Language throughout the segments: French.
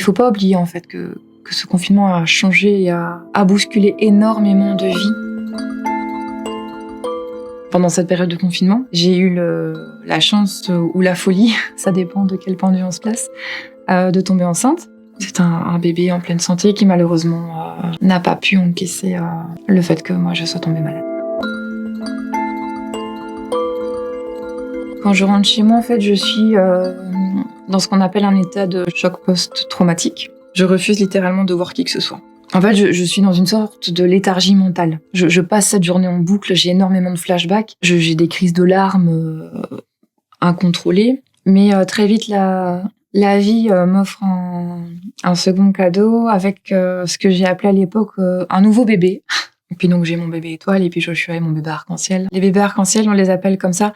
Il faut pas oublier en fait que ce confinement a changé et a bousculé énormément de vies. Pendant cette période de confinement, j'ai eu la chance ou la folie, ça dépend de quel point de vue on se place, de tomber enceinte. C'est un bébé en pleine santé qui malheureusement n'a pas pu encaisser le fait que moi je sois tombée malade. Quand je rentre chez moi, en fait, je suis dans ce qu'on appelle un état de choc post-traumatique. Je refuse littéralement de voir qui que ce soit. En fait, je suis dans une sorte de léthargie mentale. Je passe cette journée en boucle, j'ai énormément de flashbacks, j'ai des crises de larmes incontrôlées, mais très vite la vie m'offre un second cadeau avec ce que j'ai appelé à l'époque un nouveau bébé. Et puis donc j'ai mon bébé étoile et puis Joshua et mon bébé arc-en-ciel. Les bébés arc-en-ciel, on les appelle comme ça.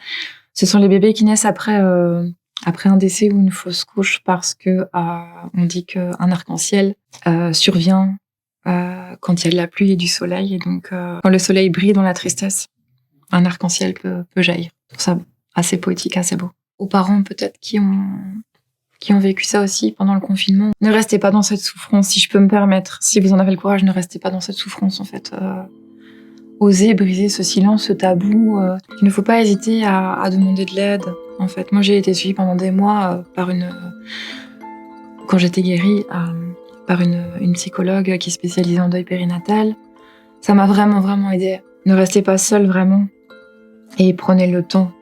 Ce sont les bébés qui naissent après un décès ou une fausse couche parce que on dit qu'un arc-en-ciel survient quand il y a de la pluie et du soleil. Et donc, quand le soleil brille dans la tristesse, un arc-en-ciel peut jaillir. Je trouve ça assez poétique, assez beau. Aux parents peut-être qui ont vécu ça aussi pendant le confinement, ne restez pas dans cette souffrance, si je peux me permettre. Si vous en avez le courage, ne restez pas dans cette souffrance, en fait. Osez briser ce silence, ce tabou. Il ne faut pas hésiter à demander de l'aide. En fait, moi, j'ai été suivie pendant des mois quand j'étais guérie, par une psychologue qui est spécialisée en deuil périnatal. Ça m'a vraiment, vraiment aidée. Ne restez pas seule, vraiment. Et prenez le temps